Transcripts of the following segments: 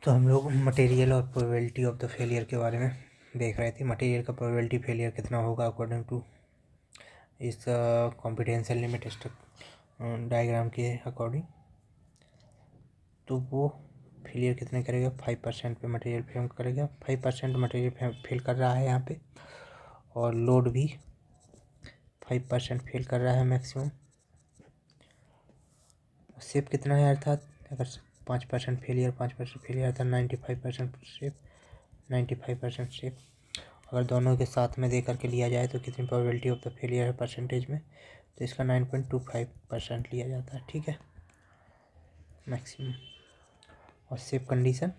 तो हम लोग मटेरियल और प्रोबेबिलिटी ऑफ द फेलियर के बारे में देख रहे थे। मटेरियल का प्रोबेबिलिटी फेलियर कितना होगा अकॉर्डिंग टू इस कॉम्पिटेंशियल लिमिट डायग्राम के अकॉर्डिंग। तो वो फेलियर कितने करेगा, 5% पे मटेरियल फेल करेगा। 5% मटेरियल फेल कर रहा है यहाँ पे, और लोड भी 5% फेल कर रहा है मैक्सिमम। सेप कितना है, अर्थात अगर 5% फेलियर 5% फेलियर अर्थात 95% सेप, 95% सेप। अगर दोनों के साथ में दे करके लिया जाए तो कितनी प्रोबेबिलिटी ऑफ द फेलियर है परसेंटेज में, तो इसका 9.25% लिया जाता है। ठीक है, मैक्सिमम। और सेफ कंडीशन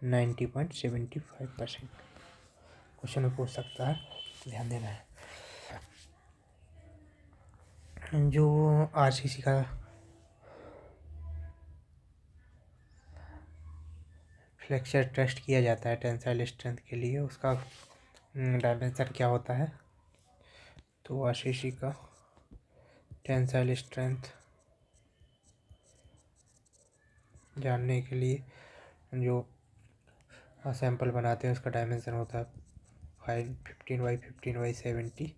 90.75%। क्वेश्चन में पूछ सकता है, ध्यान देना है। जो आरसीसी का फ्लेक्चर टेस्ट किया जाता है टेंसाइल स्ट्रेंथ के लिए, उसका डायमेंशन क्या होता है। तो आरसीसी का टेंसाइल स्ट्रेंथ जानने के लिए जो सैंपल बनाते हैं उसका डायमेंशन होता है 15 बाई 70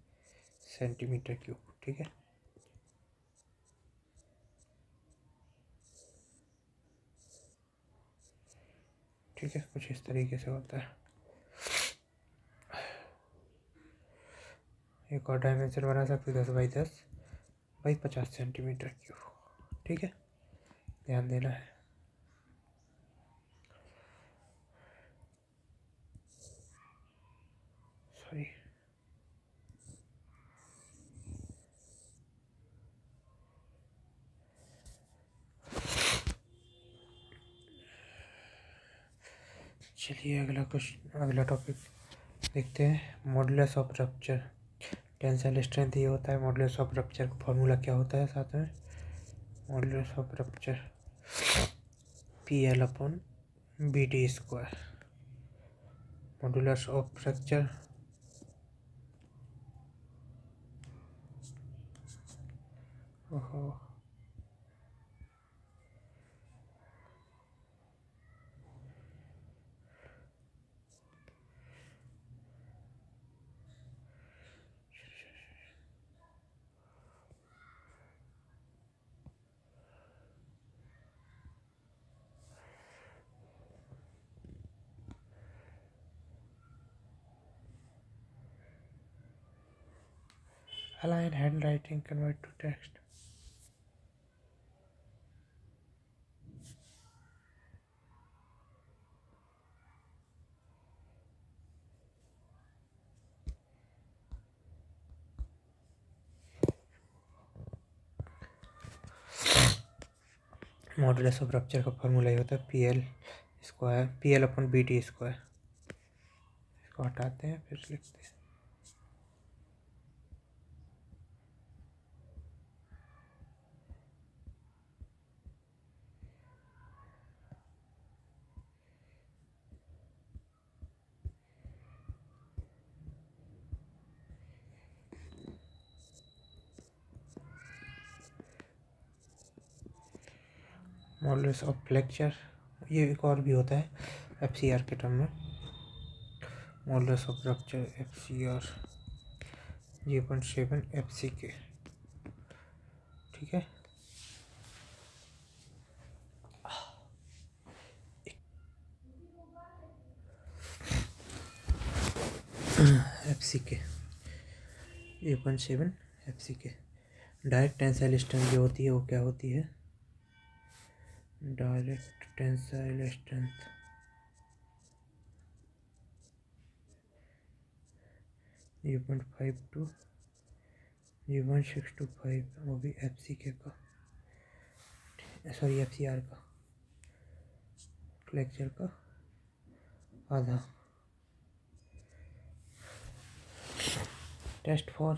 सेंटीमीटर क्यूब। ठीक है, ठीक है, कुछ इस तरीके से होता है। एक और डायमेंशन बना सकते 10 बाई 50 सेंटीमीटर क्यूब। ठीक है, ध्यान देना है। सॉरी, चलिए अगला टॉपिक देखते हैं। Modulus of rupture. Tensile strength ये होता है। मॉडुलस ऑफ रप्चर का फॉर्मूला क्या होता है साथ में, modulus of rupture PL/BD²। Modulus of fracture align handwriting convert to text। Modulus of rupture का फॉर्मूला ये होता है PL/BD²। इसको हटाते हैं फिर लिखते हैं। मॉडुलस ऑफ फ्लेक्चर, ये एक और भी होता है FCR के टर्म में। Modulus of rupture FCR 0.7 FCK। ठीक है, FCK 0.7 FCK। Direct tensile strength जो होती है वो क्या होती है, डायरेक्ट टेंसाइल स्ट्रेंथ 0.5 to 0.625, वो भी FCK का, सॉरी FCR का, फ्लेक्चर का आधा। Test for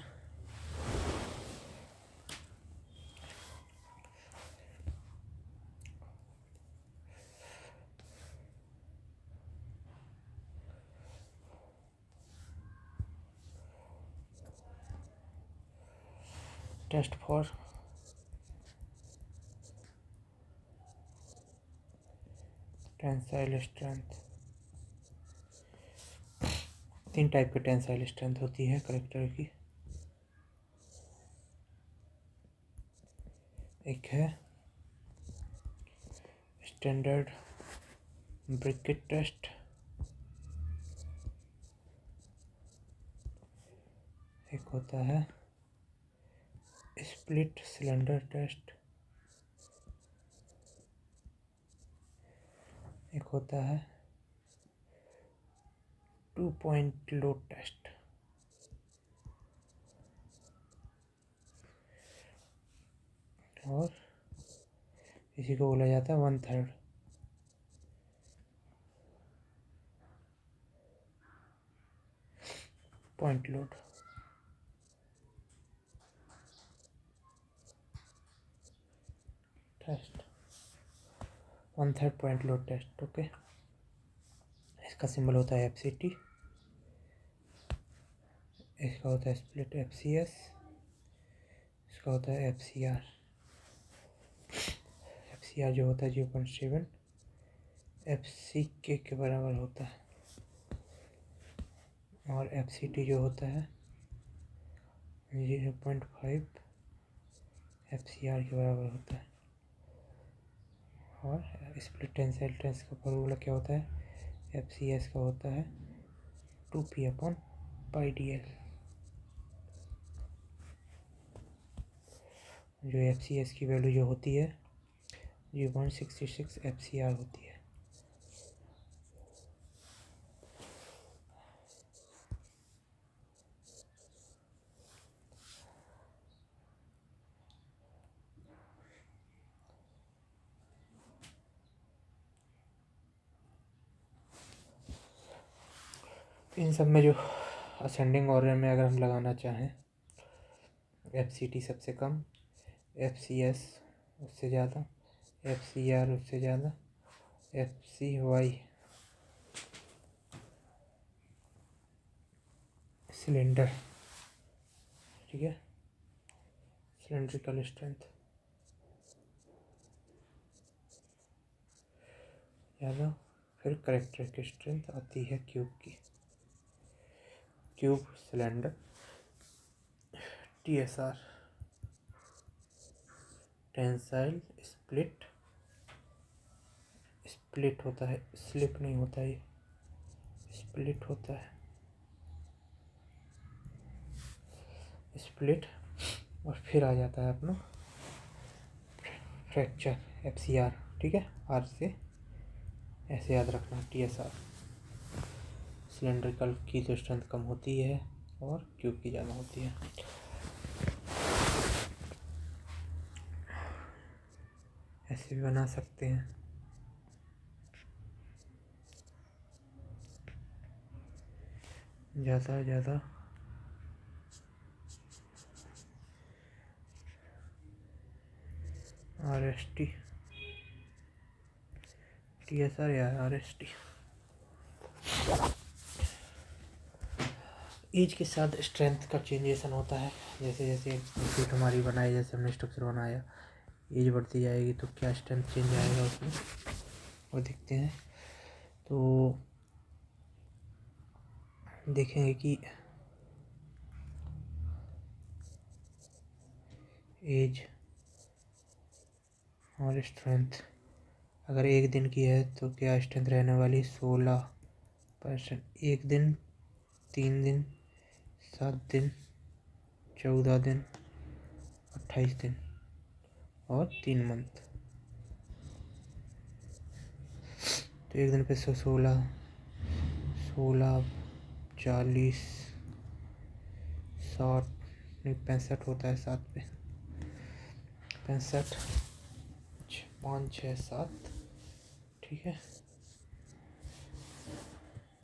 test for tensile strength, 3 type की टेंसाइल स्ट्रेंथ होती है करेक्टर की। एक है स्टैंडर्ड ब्रिकेट टेस्ट, एक होता है स्प्लिट सिलेंडर टेस्ट, एक होता है 2 पॉइंट लोड टेस्ट। और इसी को बोला जाता है 1/3 point load test, 1/3 point load test. Okay, इसका सिंबल होता है FCT, इसका होता है स्प्लिट FCS, इसका होता है FCR। FCR जो होता है 0.7 FCK के बराबर होता है, और FCT जो होता है 0.5 FCR के बराबर होता है। और स्प्लिट टेंसाइल टेस्ट का फॉर्मूला क्या होता है? FCS का होता है 2P/πDL। जो FCS की वैल्यू जो होती है 0.66 FCR होती है। इन सब में जो असेंडिंग ऑर्डर में अगर हम लगाना चाहें, FCT सबसे कम, FCS उससे ज़्यादा, FCR उससे ज़्यादा, FCY सिलेंडर, ठीक है, सिलेंड्रिकल स्ट्रेंथ ज़्यादा। फिर करेक्टर स्ट्रेंथ आती है क्यूब की, cube cylinder TSR, tensile split, split होता है, स्लिप नहीं होता, ये स्प्लिट होता है, स्प्लिट। और फिर आ जाता है अपना फ्रैक्चर FCR, ठीक है, R से ऐसे याद रखना TSR। सिलेंड्रिकल की तो स्ट्रेंथ कम होती है और क्यूब की ज़्यादा होती है। ऐसे भी बना सकते हैं, ज़्यादा RST TSR या RST। एज के साथ स्ट्रेंथ का चेंजेसन होता है, जैसे जैसे कंप्यूटर हमारी बनाई, जैसे हमने स्ट्रक्चर बनाया, एज बढ़ती जाएगी तो क्या स्ट्रेंथ चेंज आएगा उसमें, वो देखते हैं। तो देखेंगे कि एज और स्ट्रेंथ अगर 1 दिन की है तो क्या स्ट्रेंथ रहने वाली 16%, 1 दिन, 3 दिन, 7 दिन, 14 दिन, 28 दिन और 3 मंथ। तो 1 दिन पे 16, 40, 60 नहीं 65 होता है, 7 पे 65, 5, 6, 7, ठीक है,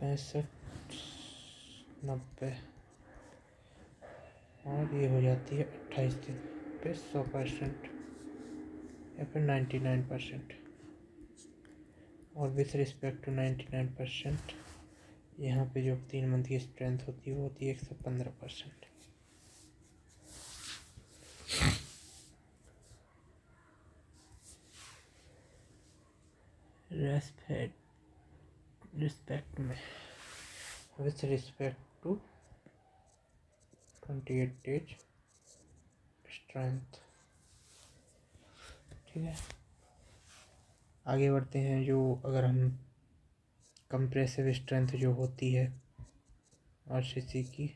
65, 90 और ये हो जाती है 28 दिन पे 100% या फिर 99%। और विथ रिस्पेक्ट टू 99% यहाँ पे जो 3 मंथ की स्ट्रेंथ होती है वो होती है 115%। रिस्पेक्ट में with respect to 28 days strength. ठीक है, आगे बढ़ते हैं। जो अगर हम कंप्रेसिव स्ट्रेंथ जो होती है आरसीसी की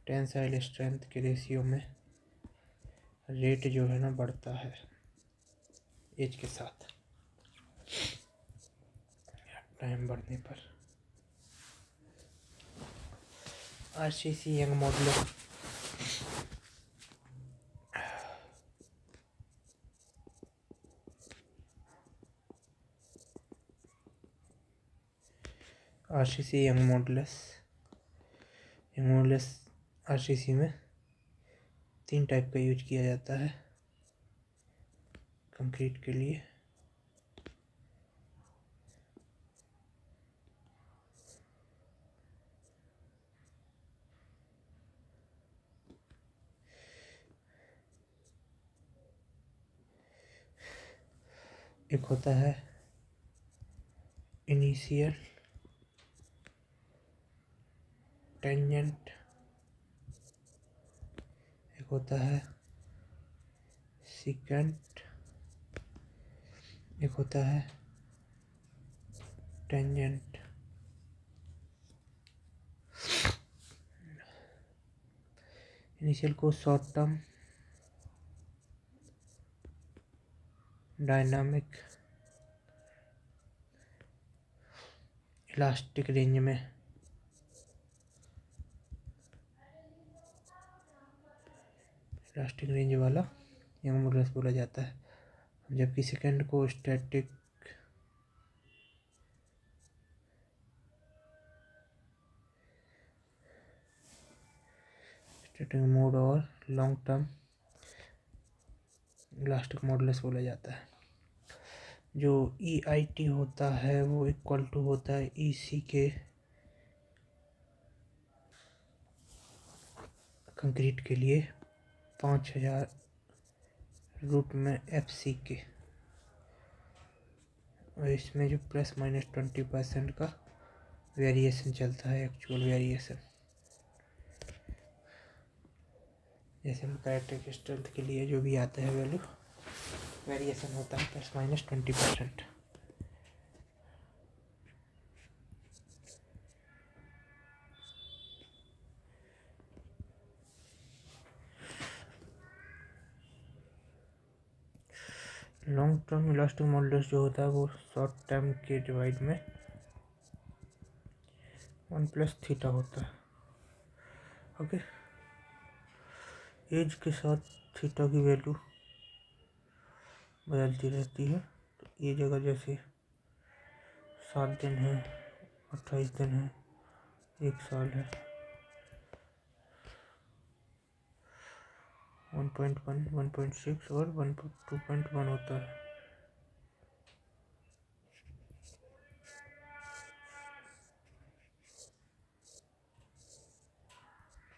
टेंसाइल स्ट्रेंथ के रेशियो में रेट जो है ना बढ़ता है एज के साथ, टाइम बढ़ने पर। RCC young modulus RCC young modulus RCC में 3 टाइप का यूज किया जाता है कंक्रीट के लिए। एक होता है इनिशियल टेंजेंट, एक होता है सिकेंट, एक होता है टेंजेंट। इनिशियल को short term dynamic elastic range में वाला यंग मॉडुलस बोला जाता है, जबकि सेकंड को स्टैटिक मोड और लॉन्ग टर्म इलास्टिक मॉडुलस बोला जाता है। जो EIT होता है वो इक्वल टू होता है EC के कंक्रीट के लिए 5000 रूट में FC के, और इसमें जो ±20% का वेरिएशन चलता है, एक्चुअल वेरिएशन। जैसे हम कैरेक्टरिस्टिक स्ट्रेंथ के लिए जो भी आता है वैल्यू, वेरिएशन होता है ±20%। लॉन्ग टर्म इलास्टिक मॉडुलस जो होता है वो शॉर्ट टर्म के डिवाइड में 1+θ होता है। ओके, एज के साथ थीटा की वैल्यू बदलती रहती है। तो एज अगर जैसे 7 दिन है, 28 दिन है, 1 साल है, 1.1, 1.6 और 2.1 होता है।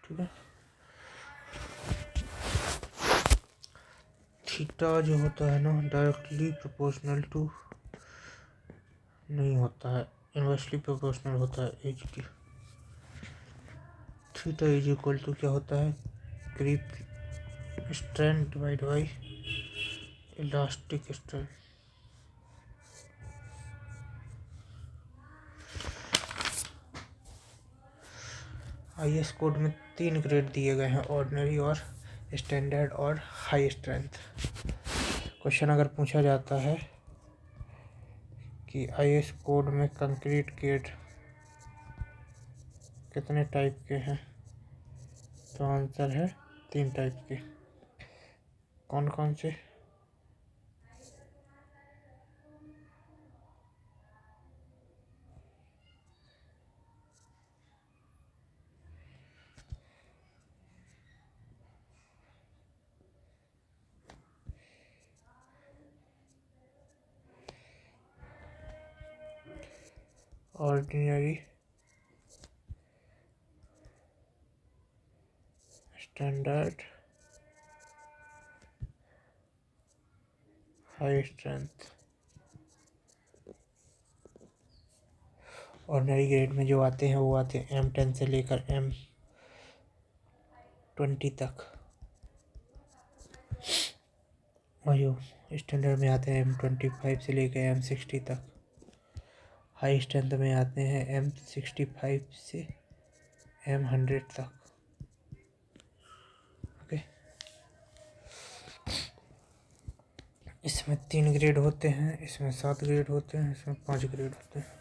ठीक है, थीटा जो होता है ना डायरेक्टली प्रोपोर्शनल टू नहीं होता है, इनवर्सली प्रोपोर्शनल होता है एज की। थीटा इज इक्वल टू क्या होता है, creep strength divide by elastic strength. IS code में 3 ग्रेड दिए गए हैं, ऑर्डिनरी और स्टैंडर्ड और हाई स्ट्रेंथ। क्वेश्चन अगर पूछा जाता है कि IS कोड में कंक्रीट गेट कितने टाइप के हैं, तो आंसर है 3 टाइप के। कौन कौन से? Ordinary, standard, high strength. Ordinary grade में जो आते हैं वो आते हैं M10 से लेकर M20 तक, और जो स्टैंडर्ड में आते हैं M25 से लेकर M60 तक। हाई स्ट्रेंथ में आते हैं M65 से M100 तक। ओके, इसमें 3 ग्रेड होते हैं, इसमें 7 ग्रेड होते हैं, इसमें 5 ग्रेड होते हैं।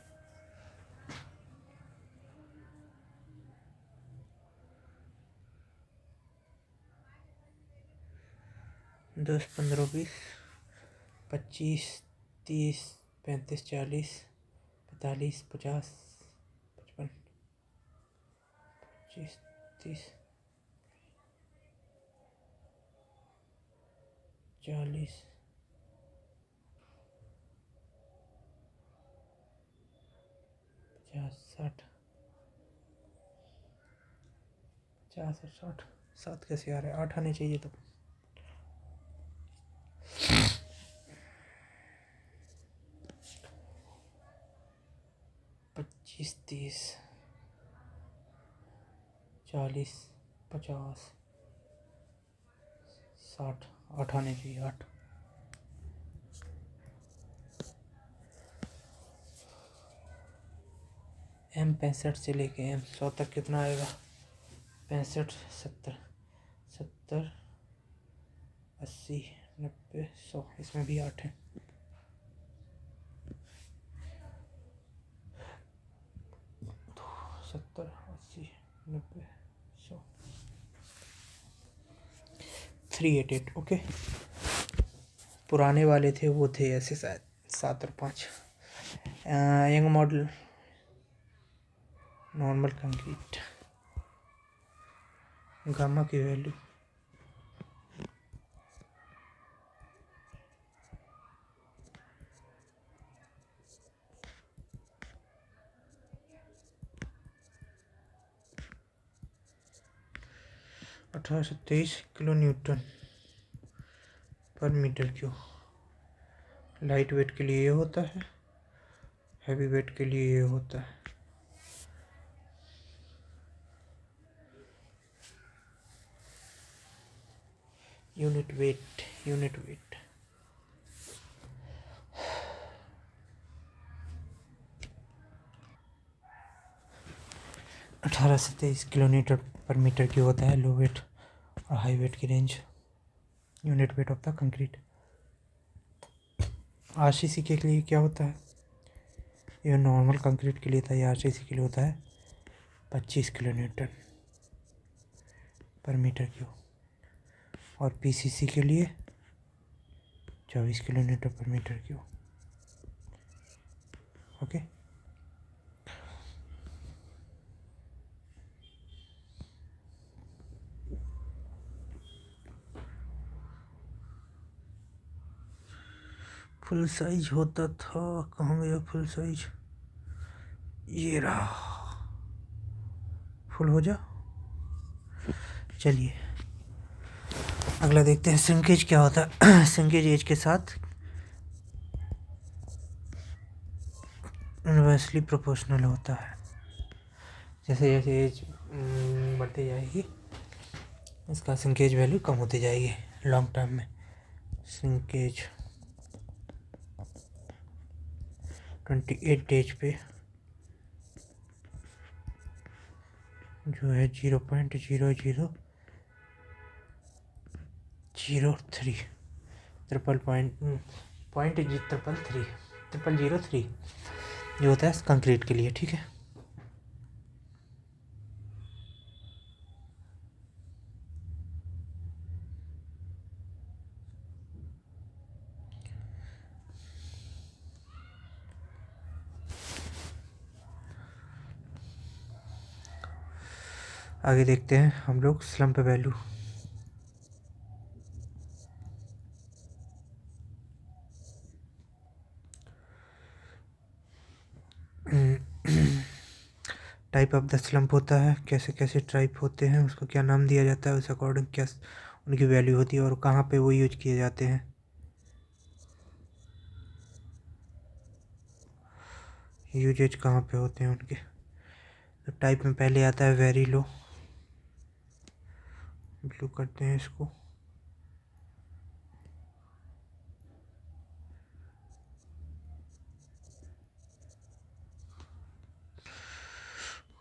10, 15, 20, 25, 30, 35, 40, 45, 50, 55, 25, 30, 40, 50, 60, 50 और 60। 7 कैसे आ रहा है? 8 आने चाहिए तो। 25, 30, 40, 50, 60, 8 आने चाहिए। 8। M65 से लेके M100 तक कितना आएगा? 65, 70, 70, 80, 90, 100। इसमें भी 8 है। तो 70, 80, 90, 100, 388। ओके, पुराने वाले थे वो थे ऐसे शायद 7 और 5। Young model normal concrete, gamma की value 1823 kilo Newton per metre cube. Light weight के लिए ये होता है, हैवी वेट के लिए ये होता है। Unit weight, unit weight. अठारह से 23 किलोमीटर पर मीटर क्यूब होता है लो वेट और हाई वेट की range. Unit weight of the concrete. RCC के लिए क्या होता है? ये नॉर्मल कंक्रीट के लिए था, ये आरसीसी के लिए होता है 25 kilonewton per metre cube, और पीसीसी के लिए 24 kilonewton per metre cube. Okay, full size होता था, कहाँ गया फुल साइज? ये रहा, फुल हो जा। चलिए अगला देखते हैं श्रिंकेज क्या होता है। श्रिंकेज एज के साथ इनवर्सली प्रोपोर्शनल होता है। जैसे जैसे एज बढ़ती जाएगी इसका श्रिंकेज वैल्यू कम होती जाएगी लॉन्ग टर्म में। श्रिंकेज 28 डेज पे जो है 0.0003 0.3 जो होता है कंक्रीट के लिए। ठीक है, आगे देखते हैं हम लोग slump value. Type of the slump होता है, कैसे कैसे टाइप होते हैं, उसको क्या नाम दिया जाता है, उस अकॉर्डिंग क्या उनकी वैल्यू होती है और कहाँ पे वो यूज किए जाते हैं। यूजेज कहाँ पे होते हैं उनके। तो टाइप में पहले आता है वेरी लो, ब्लू करते हैं इसको।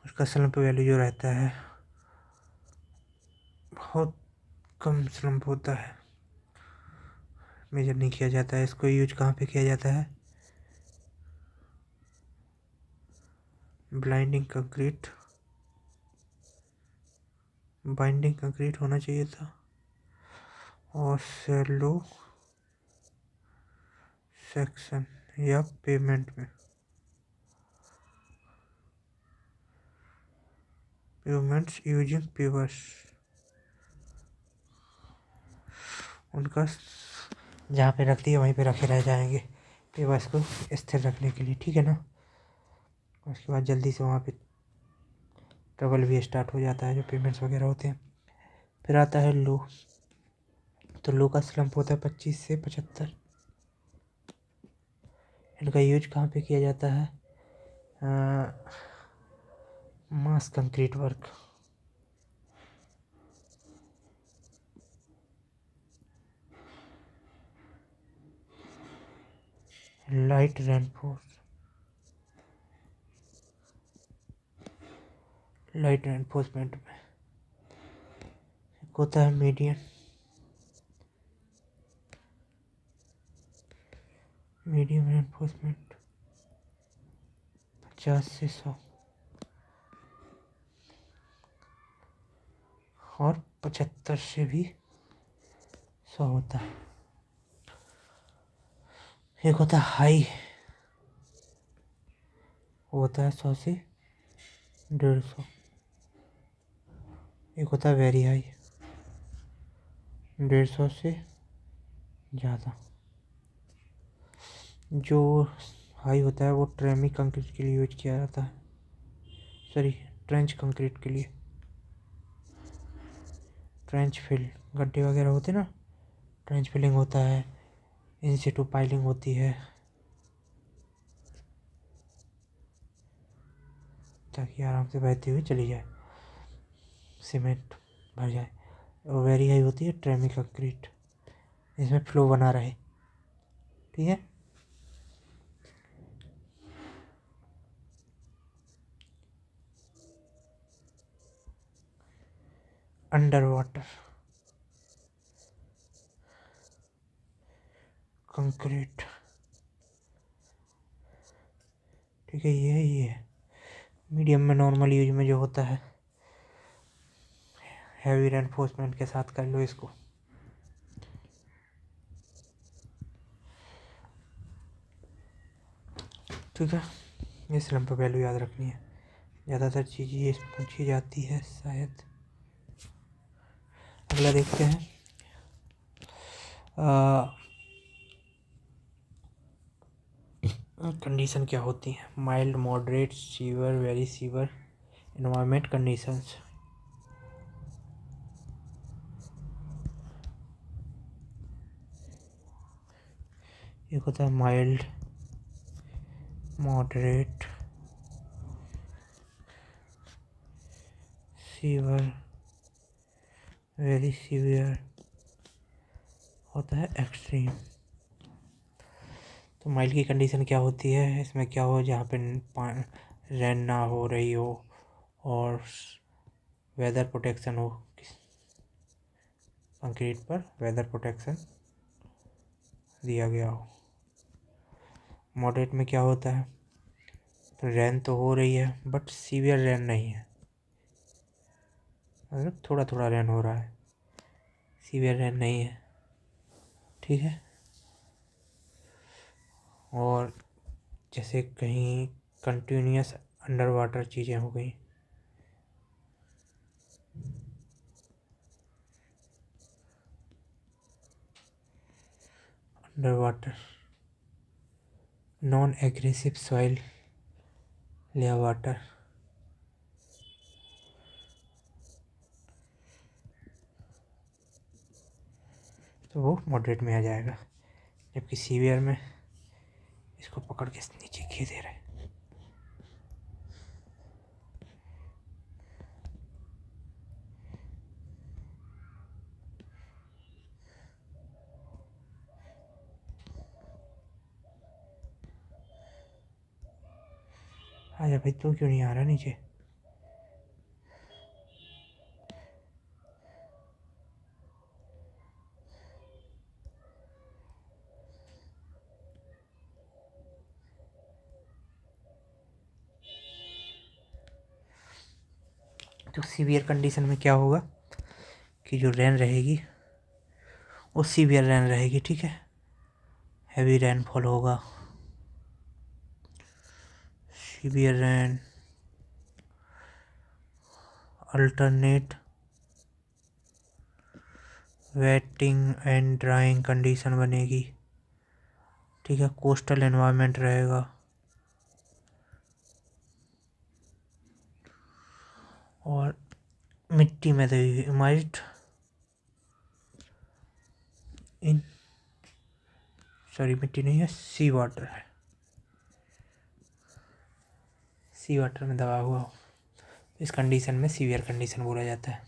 उसका स्लम्प वैल्यू जो रहता है बहुत कम स्लम्प होता है, मेजर नहीं किया जाता है। इसको यूज कहाँ पे किया जाता है, ब्लाइंडिंग कंक्रीट, बाइंडिंग कंक्रीट होना चाहिए था, और सेलो सेक्शन या पेमेंट में, पेमेंट्स यूजिंग पेवर्स। उनका जहाँ पे रख दिए वहीं पे रखे रह जाएंगे पेवर्स को स्थिर रखने के लिए, ठीक है ना। उसके बाद जल्दी से वहाँ पे ट्रबल भी स्टार्ट हो जाता है जो पेमेंट्स वगैरह होते हैं। फिर आता है लो, तो लो का स्लम्प होता है 25 से 75। इनका यूज कहाँ पे किया जाता है, mass concrete work, light reinforce, light reinforcement में। एक होता है मीडियम, मीडियम रेनफोर्समेंट 50 से 100, और 75 से भी 100 होता है। एक होता है हाई, वो होता है 100 से 150। एक होता है वेरी हाई, 150 से ज़्यादा। जो हाई होता है वो ट्रेमी कंक्रीट के लिए यूज किया जाता है, सॉरी ट्रेंच कंक्रीट के लिए। ट्रेंच फिल, गड्ढे वगैरह होते हैं ना, ट्रेंच फिलिंग होता है, इन सिटू पाइलिंग होती है, ताकि आराम से बहती हुई चली जाए, सीमेंट भर जाए। और वेरी हाई होती है ट्रेमी कंक्रीट, इसमें फ्लो बना रहे, ठीक है। अंडर वाटर कंक्रीट, ठीक है। ये मीडियम में नॉर्मल यूज में जो होता है, हैवी रेनफोर्समेंट के साथ कर लो इसको। ठीक है, ये स्लम्प वैल्यू याद रखनी है, ज़्यादातर चीज़ ये पूछी जाती है शायद। अगला देखते हैं, कंडीशन क्या होती है, mild, moderate, sewer, very sewer, environment conditions. एक होता है mild, moderate, sewer, very severe, होता है एक्सट्रीम। तो माइल्ड की कंडीशन क्या होती है, इसमें क्या हो, जहाँ पे रेन ना हो रही हो और वेदर प्रोटेक्शन हो, कंक्रीट पर वेदर प्रोटेक्शन दिया गया हो। मॉडरेट में क्या होता है, तो रेन तो हो रही है बट सीवियर रेन नहीं है, मतलब थोड़ा थोड़ा रेन हो रहा है, सीवियर रेन नहीं है, ठीक है। और जैसे कहीं कंटिन्यूस अंडर वाटर चीज़ें हो गई, under water, non aggressive soil या वाटर, तो वो मॉडरेट में आ जाएगा। जबकि सीवियर में इसको पकड़ के नीचे खींच दे रहे हैं। आजा भाई, तू क्यों नहीं आ रहा नीचे? तो सीवियर कंडीशन में क्या होगा कि जो रेन रहेगी वो सीवियर रेन रहेगी, ठीक है। हैवी रेनफॉल होगा, severe rain, alternate waiting and drawing condition बनेगी, ठीक है। कोस्टल एनवायरनमेंट रहेगा और मिट्टी में रहेगी माइट इन, सॉरी मिट्टी नहीं है, सी वाटर है, सी वाटर में दबा हुआ हो। इस कंडीशन में सीवियर कंडीशन बोला जाता है।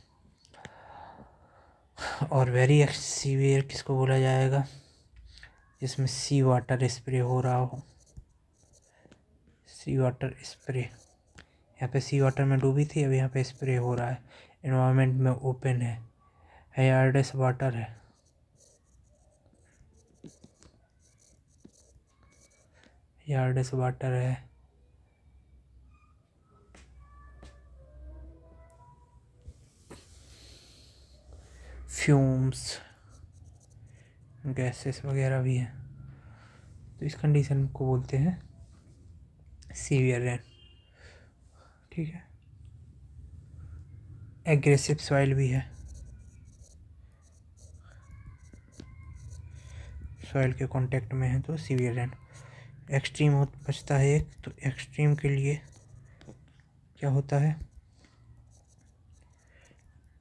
और वेरी सीवियर किसको बोला जाएगा? जिसमें सी वाटर स्प्रे हो रहा हो, सी वाटर स्प्रे। यहाँ पे सी वाटर में डूबी थी, अब यहाँ पे स्प्रे हो रहा है, एनवायरनमेंट में ओपन है, हैजार्डस वाटर है, हैजार्डस वाटर है, फ्यूम्स, गैसेस वगैरह भी हैं। तो इस कंडीशन को बोलते हैं सीवियर रेन, ठीक है। एग्रेसिव सॉइल भी है, सॉइल के कांटेक्ट में है तो सीवियर रेन। एक्सट्रीम बचता है एक, तो एक्सट्रीम के लिए क्या होता है?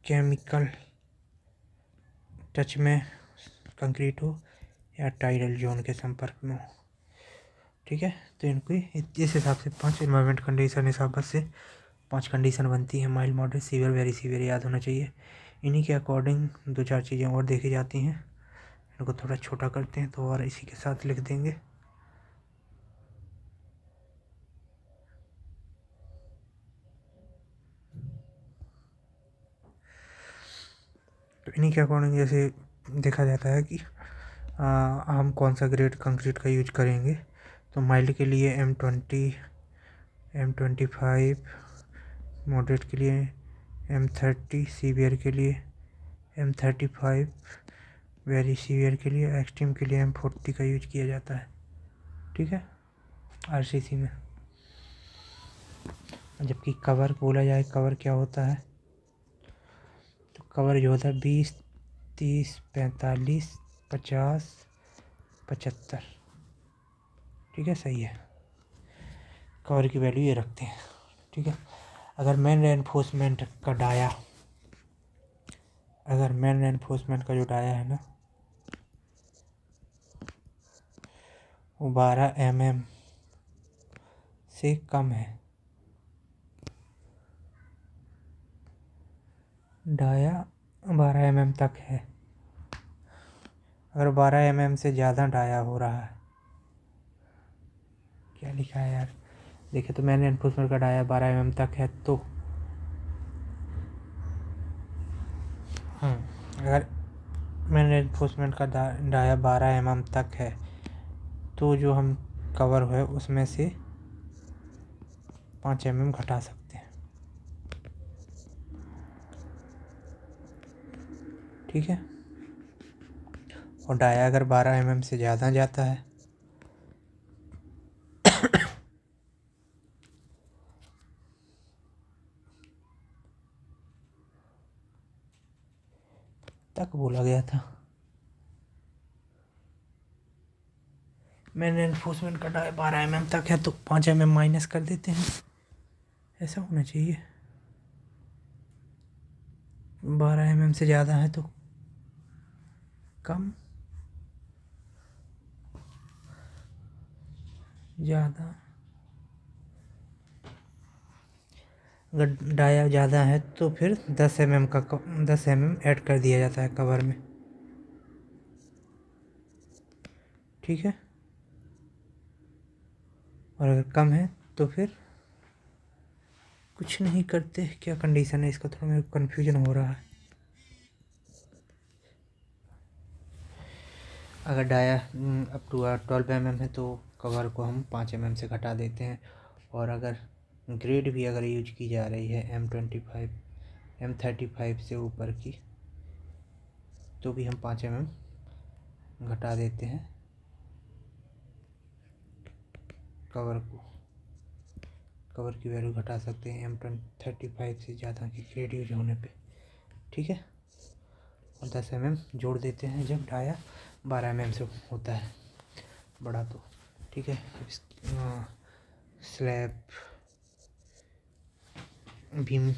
केमिकल टच में कंक्रीट हो या टाइडल जोन के संपर्क में हो, ठीक है। तो इनको इस हिसाब से 5 एनवायरमेंट कंडीशन हिसाब से 5 कंडीशन बनती है। Mild, moderate, severe, very severe याद होना चाहिए। इन्हीं के अकॉर्डिंग 2-4 चीज़ें और देखी जाती हैं। इनको थोड़ा छोटा करते हैं तो और इसी के साथ लिख देंगे। तो इन्हीं के अकॉर्डिंग जैसे देखा जाता है कि हम कौन सा ग्रेड कंक्रीट का यूज करेंगे। तो माइल्ड के लिए M20, M25, मॉडरेट के लिए M30, सीवियर के लिए M35, वेरी सीवियर के लिए, एक्सट्रीम के लिए M40 का यूज किया जाता है, ठीक है, RCC में। जबकि कवर बोला जाए, कवर क्या होता है? तो कवर जो होता है 20, 30, 45, 50, 75, ठीक है, सही है। कवर की वैल्यू ये रखते हैं, ठीक है। अगर मेन रेनफोर्समेंट का डाया, अगर मेन रेनफोर्समेंट का जो डाया है ना वो 12 mm से कम है, डाया 12 mm तक है। अगर 12 mm से ज़्यादा डाया हो रहा है, क्या लिखा है यार, देखिए तो मैंने एनफोर्समेंट का डाया 12 mm तक है तो अगर मैंने एनफोर्समेंट का डाया 12 mm तक है तो जो हम कवर है उसमें से 5 mm घटा सकते हैं, ठीक है। और डाया अगर 12 mm से ज़्यादा जाता है तक बोला गया था। मैंने एनफोर्समेंट का डाया 12 mm तक है तो 5 mm माइनस कर देते हैं, ऐसा होना चाहिए। 12 mm से ज़्यादा है तो कम, ज़्यादा। अगर डाया ज़्यादा है तो फिर 10 mm का 10 mm ऐड कर दिया जाता है कवर में, ठीक है। और अगर कम है तो फिर कुछ नहीं करते, क्या कंडीशन है इसका, थोड़ा मेरे को कन्फ्यूजन हो रहा है। अगर डाया अप टू 12 mm है तो कवर को हम 5 mm से घटा देते हैं। और अगर ग्रेड भी अगर यूज की जा रही है M25 M35 से ऊपर की, तो भी हम 5 mm घटा देते हैं कवर को। कवर की वैल्यू घटा सकते हैं M35 से ज़्यादा की ग्रेड यूज होने पे, ठीक है। और 10 mm जोड़ देते हैं जब डाया 12 mm से होता है बड़ा, तो ठीक है। स्लैब बीम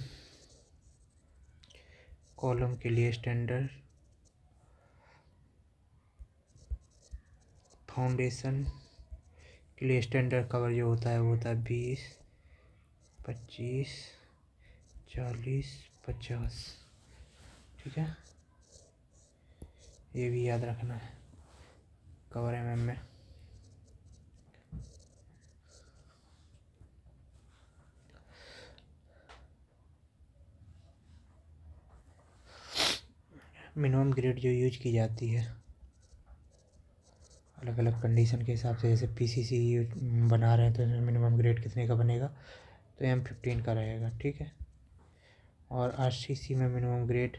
कॉलम के लिए स्टैंडर्ड, फाउंडेशन के लिए स्टैंडर्ड कवर जो होता है वो होता है 20, 25, 40, 50, ठीक है। ये भी याद रखना है कवर mm में। मिनिमम ग्रेड जो यूज की जाती है अलग अलग कंडीशन के हिसाब से, जैसे पीसीसी बना रहे हैं तो मिनिमम ग्रेड कितने का बनेगा, तो M15 का रहेगा, ठीक है। और आरसीसी में मिनिमम ग्रेड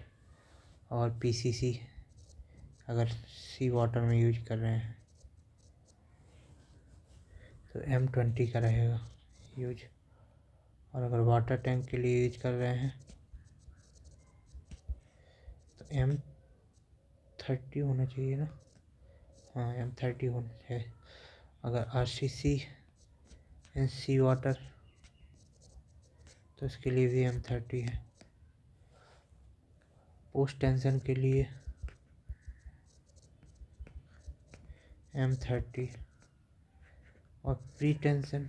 और पीसीसी अगर सी वाटर में यूज कर रहे हैं तो M20 का रहेगा यूज। और अगर वाटर टैंक के लिए यूज कर रहे हैं तो M30 होना चाहिए ना, हाँ M30 होना है। अगर आरसीसी एंड सी वाटर तो इसके लिए भी M30 है। पोस्ट टेंशन के लिए M30 और प्री टेंशन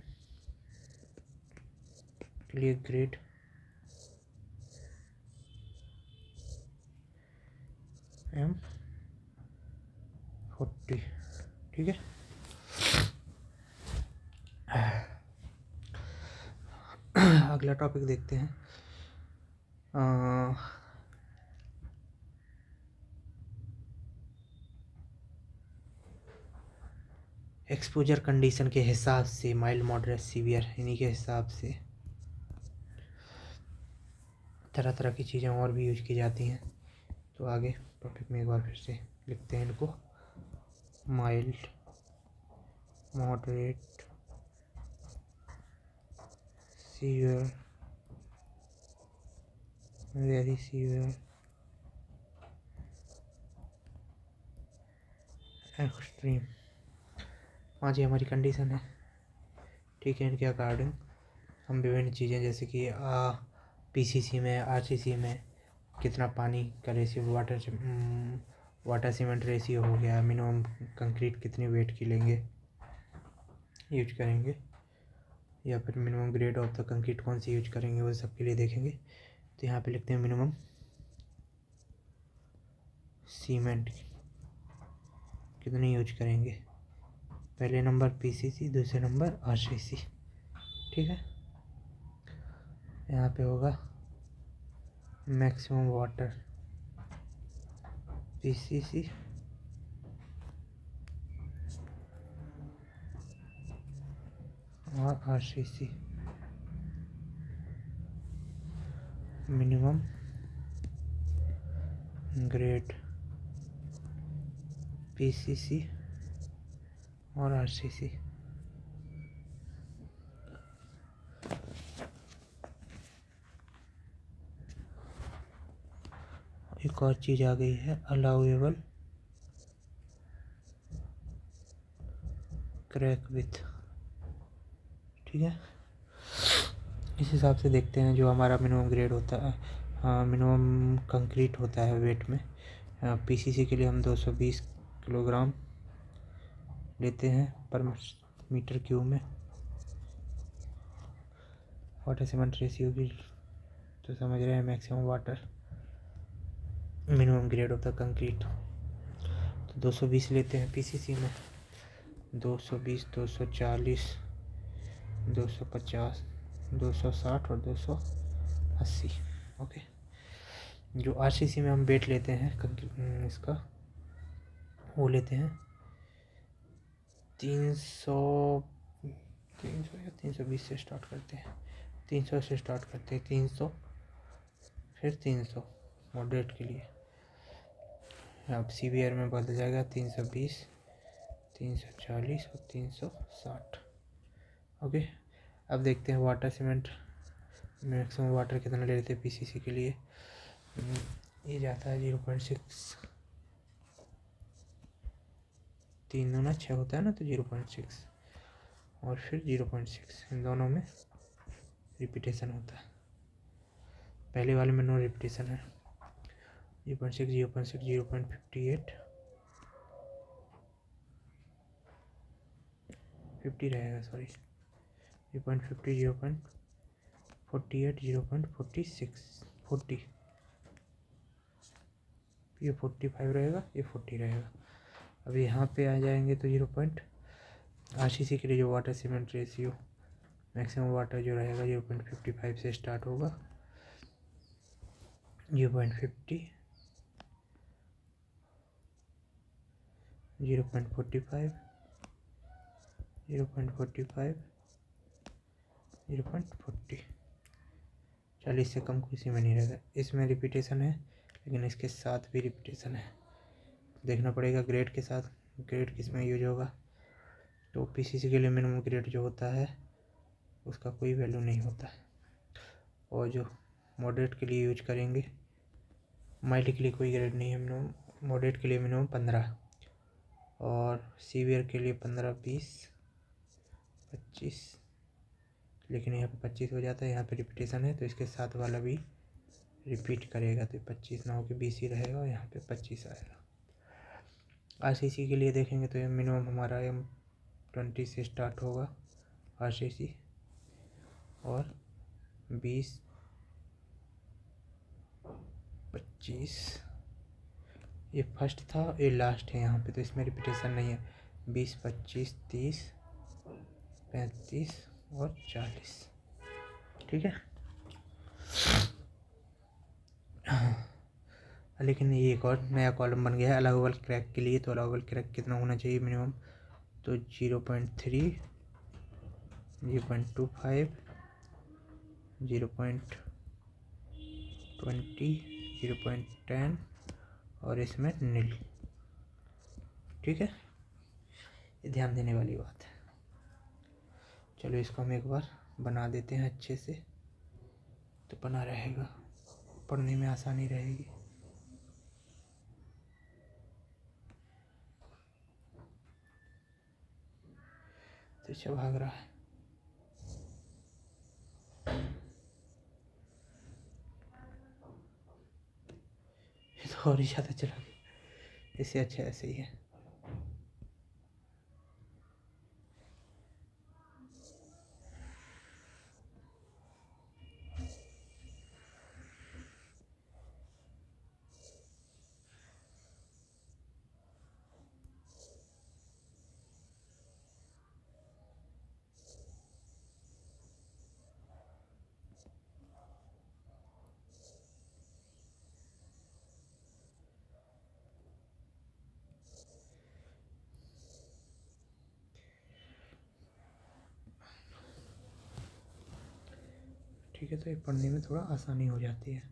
के लिए ग्रेड M40, ठीक है। अगला टॉपिक देखते हैं। एक्सपोजर कंडीशन के हिसाब से माइल्ड, मॉडरेट, सीवियर, इन्हीं के हिसाब से तरह तरह की चीज़ें और भी यूज की जाती हैं। तो आगे टॉपिक में एक बार फिर से लिखते हैं इनको। Mild, moderate, severe, very severe, extreme, 5 ही हमारी कंडीशन है, ठीक है। इनके अकॉर्डिंग हम विभिन्न चीज़ें जैसे कि पीसीसी में, आरसीसी में कितना पानी का रेशियो, वाटर सीमेंट रेशियो हो गया, मिनिमम कंक्रीट कितनी वेट की लेंगे यूज करेंगे, या फिर minimum grade of the concrete कौन सी यूज करेंगे, वो सब के लिए देखेंगे। तो यहाँ पे लिखते हैं मिनिमम सीमेंट कितनी यूज करेंगे, पहले नंबर पीसीसी, दूसरे नंबर आरसीसी, ठीक है। यहाँ पे होगा मैक्सिमम वाटर पीसीसी और आरसीसी, मिनिमम ग्रेड पीसीसी और आरसीसी। एक और चीज़ आ गई है, अलाउएबल क्रैक विथ, ठीक है। इस हिसाब से देखते हैं जो हमारा मिनिमम ग्रेड होता है, मिनिमम कंक्रीट होता है वेट में। पीसीसी के लिए हम 220 किलोग्राम लेते हैं पर मीटर क्यूब में। वाटर सीमेंट रेशियो की तो समझ रहे हैं, maximum water, minimum grade of the concrete, तो 220 लेते हैं पीसीसी में। 220, 240, 250, 260 और 280। ओके, जो आरसीसी में हम वेट लेते हैं इसका वो लेते हैं 300 या 320 से स्टार्ट करते हैं, 300 से स्टार्ट करते हैं, 300 फिर 300 मॉडरेट के लिए। अब सीवियर में बदल जाएगा 320, 340 और 360। ओके, अब देखते हैं वाटर सीमेंट मैक्सिमम वाटर कितना ले लेते हैं पीसीसी के लिए। ये जाता है 0.6, 3 दूना 6 होता है ना, तो 0.6 और फिर 0.6, इन दोनों में रिपीटेशन होता है। पहले वाले में नो रिपीटेशन है। 0.6, 0.6, 0.58, 50 रहेगा, सॉरी 0.50, 0.48, 0.46, 40, ये 45 रहेगा, ये 40 रहेगा। अब यहाँ पे आ जाएंगे तो आरसीसी के लिए जो water cement ratio maximum water जो रहेगा 0.55 से स्टार्ट होगा, 0.50, 0.45, 0.45, 0.40। 40 से कम किसी में नहीं रहेगा। इसमें रिपीटेशन है, लेकिन इसके साथ भी रिपीटेशन है, देखना पड़ेगा ग्रेड के साथ ग्रेड किस में यूज होगा। तो पीसीसी के लिए मिनिमम ग्रेड जो होता है उसका कोई वैल्यू नहीं होता है, और जो मॉडरेट के लिए यूज करेंगे, माइल्ड के लिए कोई ग्रेड नहीं है। मिनिमम मॉडरेट के लिए मिनिमम 15 और सीवियर के लिए 15, 20, 25, लेकिन यहाँ पे 25 हो जाता है, यहाँ पे रिपीटेशन है तो इसके साथ वाला भी रिपीट करेगा, तो 25 ना हो के 20 ही रहेगा और यहाँ पे 25 आएगा। आरसीसी के लिए देखेंगे तो मिनिमम हमारा M20 से स्टार्ट होगा आरसीसी, और 20, 25 ये फर्स्ट था, ये लास्ट है यहाँ पे, तो इसमें रिपीटेशन नहीं है। 20, 25, 30, 35 और 40, ठीक है। लेकिन ये एक और नया कॉलम बन गया है अलाउबल क्रैक के लिए। तो अलाउबल क्रैक कितना होना चाहिए मिनिमम, तो 0.3, 0.25, 0.20, 0.10 और इसमें नील, ठीक है। ये ध्यान देने वाली बात है। चलो इसको हम एक बार बना देते हैं अच्छे से, तो बना रहेगा, पढ़ने में आसानी रहेगी। तो अच्छा भाग रहा है, ये तो और ही ज़्यादा चला गया, इससे अच्छा ऐसे ही है। ठीक है, तो ये पढ़ने में थोड़ा आसानी हो जाती है।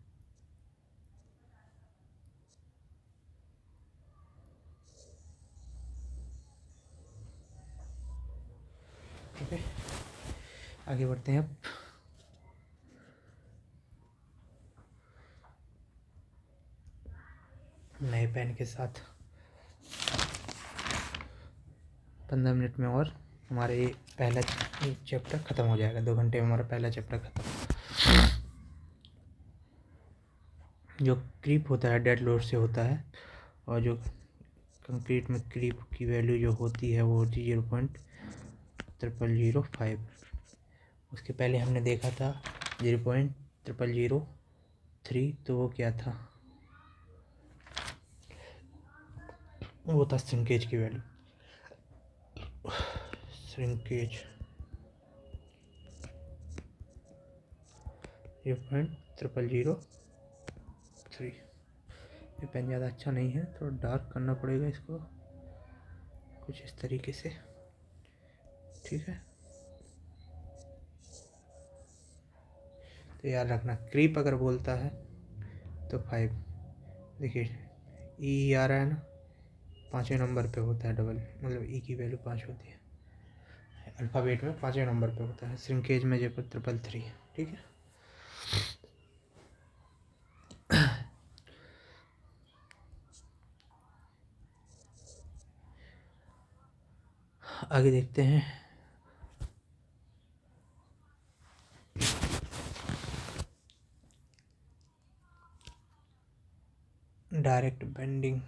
ठीक है, आगे बढ़ते हैं अब। नए पेन के साथ 15 मिनट में और हमारे ये पहला चैप्टर ख़त्म हो जाएगा। 2 घंटे में हमारा पहला चैप्टर ख़त्म। जो क्रीप होता है डेड लोड से होता है, और जो कंक्रीट में क्रीप की वैल्यू जो होती है वो होती है 0.0005। उसके पहले हमने देखा था 0.0003, तो वो क्या था, वो था श्रिंकेज की वैल्यू। श्रिंकेज 0.0003। ये पेन ज़्यादा अच्छा नहीं है, थोड़ा डार्क करना पड़ेगा इसको कुछ इस तरीके से, ठीक है। तो याद रखना क्रीप अगर बोलता है तो 5, देखिए ई आ रहा है ना, 5वें नंबर पे होता है डबल, मतलब ई की वैल्यू 5 होती है, अल्फ़ाबेट में 5वें नंबर पे होता है, श्रिंकेज में जयपुर 333, ठीक है। आगे देखते हैं। डायरेक्ट बेंडिंग,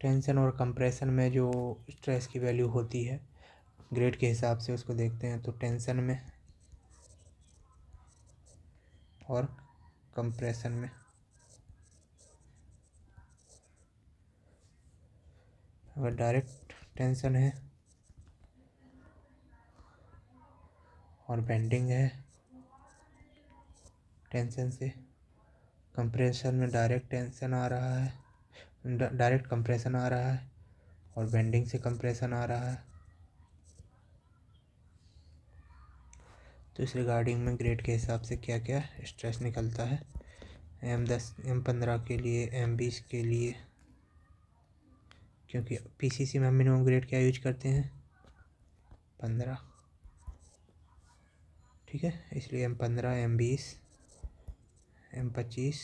टेंशन और कंप्रेशन में जो स्ट्रेस की वैल्यू होती है ग्रेड के हिसाब से उसको देखते हैं। तो टेंशन में और कंप्रेशन में, अगर डायरेक्ट टेंशन है और बेंडिंग है टेंशन से, कंप्रेशन में डायरेक्ट टेंशन आ रहा है, डायरेक्ट कंप्रेशन आ रहा है और बेंडिंग से कंप्रेशन आ रहा है, तो इस रिगार्डिंग में ग्रेड के हिसाब से क्या क्या स्ट्रेस निकलता है। M10 M15 के लिए, M20 के लिए, क्योंकि पीसीसी में हम मिनिमम ग्रेड क्या यूज करते हैं 15, ठीक है, इसलिए M15 M20 M25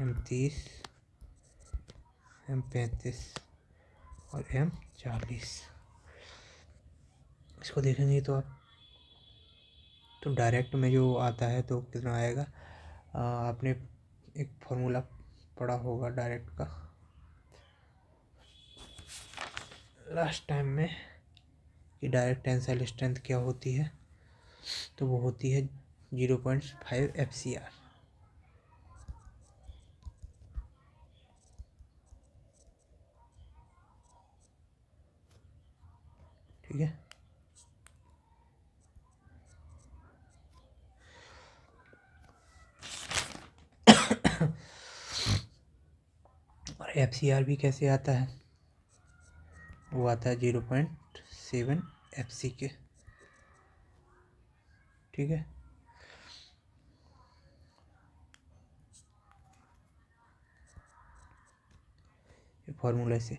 M30 M35 और M40। इसको देखेंगे तो आप, तो डायरेक्ट में जो आता है तो कितना आएगा, आपने एक फॉर्मूला पढ़ा होगा डायरेक्ट का लास्ट टाइम में, कि डायरेक्ट टेंसाइल स्ट्रेंथ क्या होती है, तो वो होती है 0.5 FCR, ठीक है। और FCR भी कैसे आता है, वो आता है 0.7 FC के, ठीक है। ये फॉर्मूले से,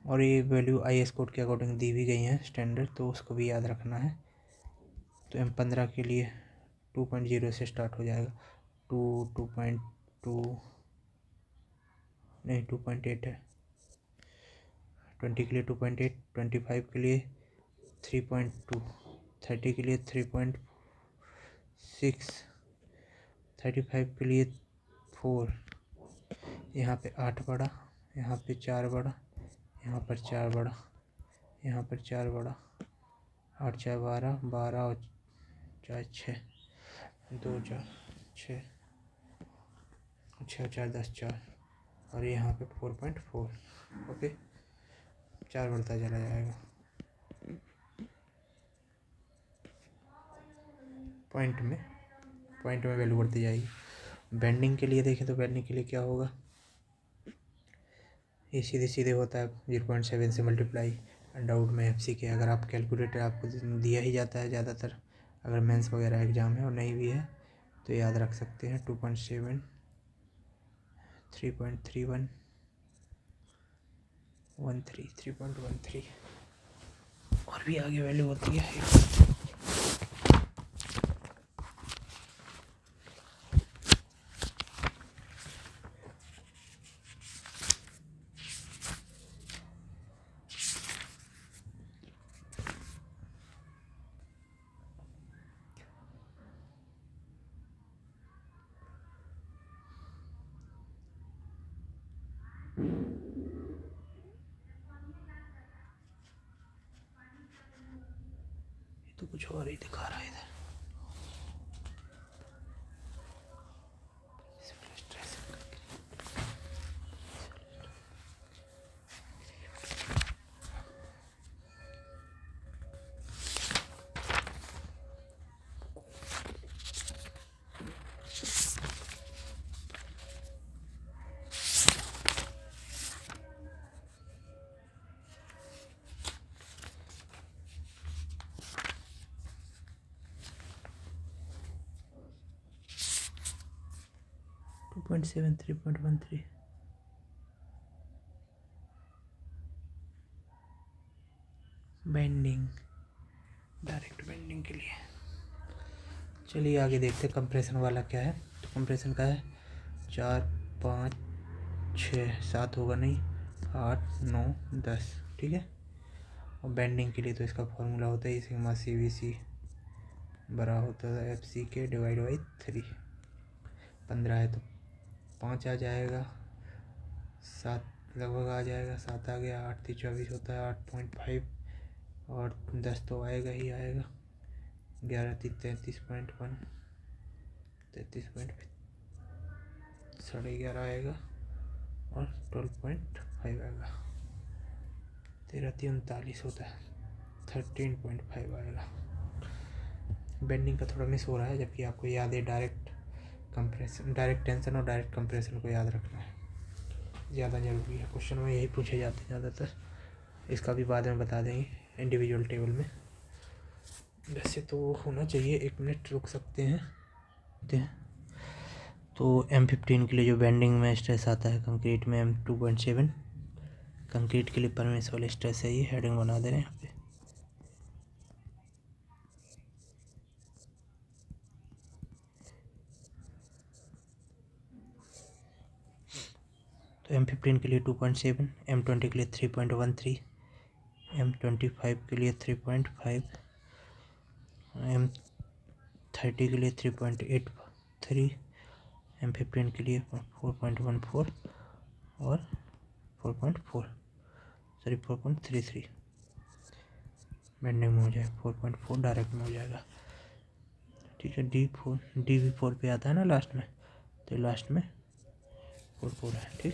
और ये वैल्यू IS कोड के अकॉर्डिंग दी भी गई हैं स्टैंडर्ड, तो उसको भी याद रखना है। तो M15 के लिए 2.0 से स्टार्ट हो जाएगा, 2.2 नहीं 2.8 है, 20 के लिए 2.8, 25 के लिए 3.2, 30 के लिए 3.6, 35 के लिए 4, यहाँ पे 8 बढ़ा, यहाँ पे 4 बढ़ा, यहाँ पर 4 बढ़ा, यहाँ पर 4 बढ़ा, 8 4 12, 12 और 4 6, 2 4 6, 6 4 10 4, और यहाँ पे 4.4, ओके, 4 बढ़ता चला जाएगा। पॉइंट में वैल्यू बढ़ती जाएगी। बेंडिंग के लिए देखें तो बेंडिंग के लिए क्या होगा, ये सीधे सीधे होता है 0.7 से मल्टीप्लाई, डाउट में FC के, अगर आप कैलकुलेटर आपको दिया ही जाता है ज़्यादातर, अगर मेंस वगैरह एग्ज़ाम है और नहीं भी है तो याद रख सकते हैं 2.7, 3.31, 13, 3.13, और भी आगे वैल्यू होती है। तो कुछ और ही दिखा रहा है इधर। 2.7 3.13 बेंडिंग, डायरेक्ट बेंडिंग के लिए। चलिए आगे देखते हैं कंप्रेशन वाला क्या है। तो कंप्रेशन का है 4 5 6 7 होगा नहीं, 8 9 10, ठीक है। और बेंडिंग के लिए तो इसका फॉर्मूला होता है सिग्मा CVC बड़ा होता है FC डिवाइड बाई 3। 15 है तो 5 आ जाएगा, 7 लगभग आ जाएगा, 7 आ गया, 8 3 24 होता है 8.5, और 10 तो आएगा ही आएगा, 11 3 33.1, 33.5 11.5 आएगा, और 12.5 आएगा, 13 3 39 होता है 13.5 आएगा। बेंडिंग का थोड़ा मिस हो रहा है, जबकि आपको याद है डायरेक्ट कंप्रेशन, डायरेक्ट टेंशन और डायरेक्ट कंप्रेशन को याद रखना है, ज़्यादा ज़रूरी है। क्वेश्चन में यही पूछे जाते हैं ज़्यादातर, इसका भी बाद में बता देंगे इंडिविजुअल टेबल में। वैसे तो होना चाहिए, 1 मिनट रुक सकते हैं। तो M15 के लिए जो बेंडिंग में स्ट्रेस आता है कंक्रीट में M2.7, कंक्रीट के लिए परमिसिबल स्ट्रेस है, ये हेडिंग बना दे रहे हैं यहाँ पे। तो M15 के लिए 2.7, M20 के लिए 3.13, M25 के लिए 3.5, M30 के लिए 3.83, M15 के लिए 4.14 और 4.33 बेंडिंग में हो जाएगा, 4.4 डायरेक्ट में हो जाएगा, ठीक है। D4 पे आता है ना लास्ट में, तो लास्ट में 4 है, ठीक।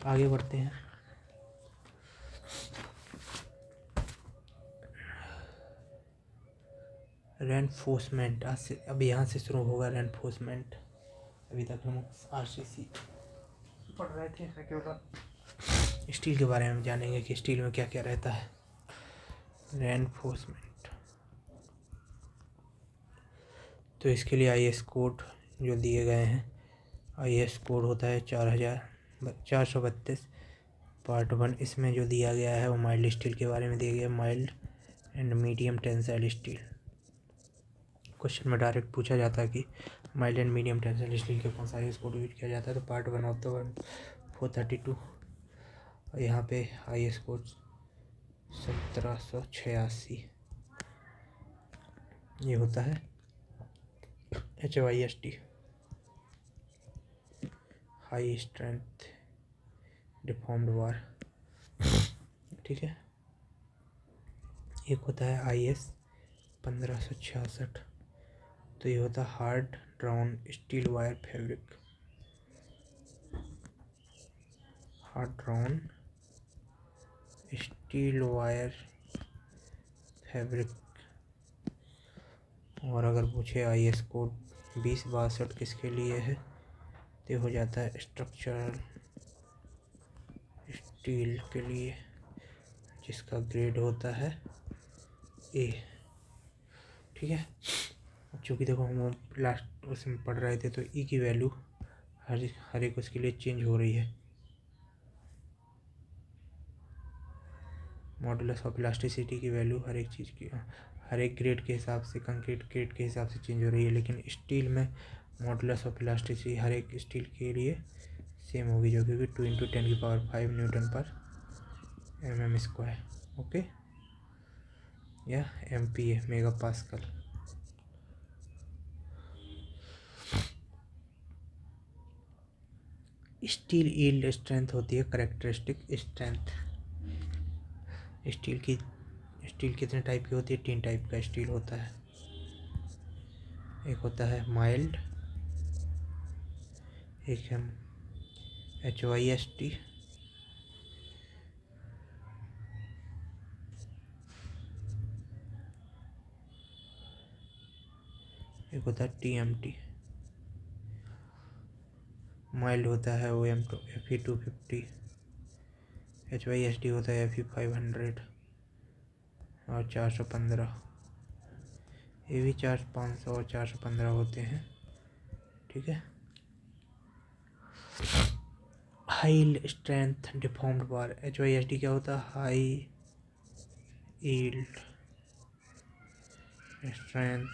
आगे बढ़ते हैं। रेनफोर्समेंट, आज से अब यहाँ से शुरू होगा रेनफोर्समेंट। अभी तक हम RCC पढ़ रहे थे, इसमें केवल स्टील के बारे में जानेंगे कि स्टील में क्या क्या रहता है। रेनफोर्समेंट, तो इसके लिए IS कोड जो दिए गए हैं, IS कोड होता है 432 पार्ट 1। इसमें जो दिया गया है वो माइल्ड स्टील के बारे में दिया गया है, mild and medium tensile steel. Question में डायरेक्ट पूछा जाता है कि mild and medium tensile steel के कौन सा IS कोड यूज किया जाता है, तो पार्ट 1 ऑफ द 432, और यहाँ पे IS कोड 1786 ये होता है। HYST हाई स्ट्रेंथ डिफॉर्म्ड वार, ठीक है। एक होता है IS 1566, तो ये होता है hard drown steel wire fabric, hard drown steel wire fabric. और अगर पूछे IS कोड 2062 किसके लिए है, तो हो जाता है स्ट्रक्चरल स्टील के लिए, जिसका ग्रेड होता है A, ठीक है। चूँकि देखो हम लास्ट उसमें पढ़ रहे थे, तो E की वैल्यू हर एक उसके लिए चेंज हो रही है, मॉडुलस ऑफ इलास्टिसिटी की वैल्यू हर एक चीज़ की, हर एक ग्रेड के हिसाब से, कंक्रीट ग्रेड के हिसाब से चेंज हो रही है। लेकिन स्टील में मॉडुलस ऑफ इलास्टिसिटी हर एक स्टील के लिए सेम होगी, जो कि 2 × 10⁵ Newton/mm², ओके, या MPa mega pascal. Steel yield strength होती है करेक्टरिस्टिक स्ट्रेंथ। स्टील कितने टाइप की होती है, 3 टाइप का स्टील होता है। एक होता है माइल्ड, एक है HYST, एक होता है TMT। माइल्ड होता है OM2 Fe250, HYSD होता है Fe500 और 415, ये भी 500 और 415 होते हैं, ठीक है। हाई स्ट्रेंथ डिफॉर्म्ड बार, HYSD क्या होता है? हाई यील्ड स्ट्रेंथ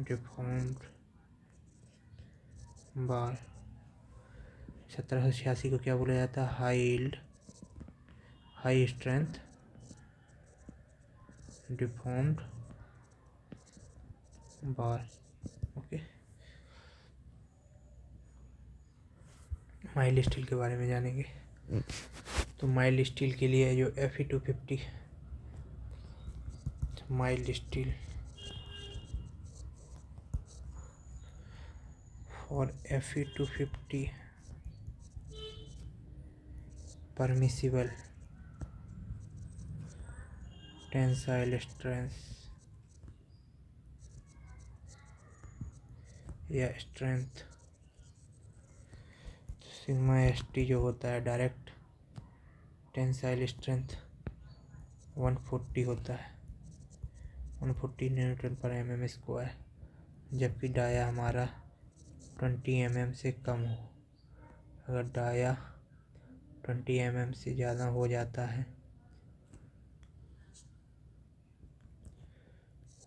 डिफॉर्म्ड बार। 1786 को क्या बोला जाता है? High yield high strength deformed बार। ओके, माइल्ड स्टील के बारे में जानेंगे। तो माइल्ड स्टील के लिए जो Fe250 mild steel for Fe250 permissible tensile strength या स्ट्रेंथ, सिग्मा ST जो होता है डायरेक्ट टेंसाइल स्ट्रेंथ 140 होता है, 140 न्यूटन पर mm², जबकि डाया हमारा 20 mm से कम हो। अगर डाया 20 mm से ज़्यादा हो जाता है,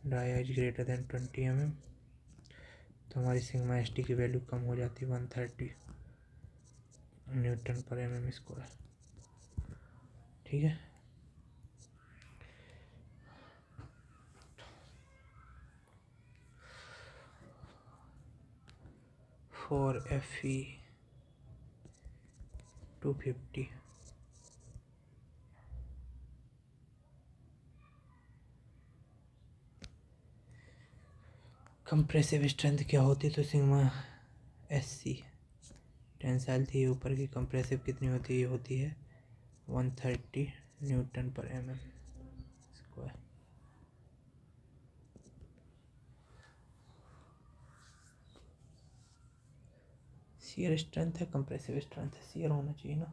dia is greater than 20 mm, तो हमारी सिग्मा ST की वैल्यू कम हो जाती है 130 न्यूटन पर mm²। ठीक है, फॉर Fe250 कंप्रेसिव स्ट्रेंथ क्या होती है? तो सिग्मा SC टेंसाइल थी ऊपर की, कंप्रेसिव कितनी होती है? होती है 130 Newton per mm²। Shear strength है, कंप्रेसिव स्ट्रेंथ है, शियर होना चाहिए ना।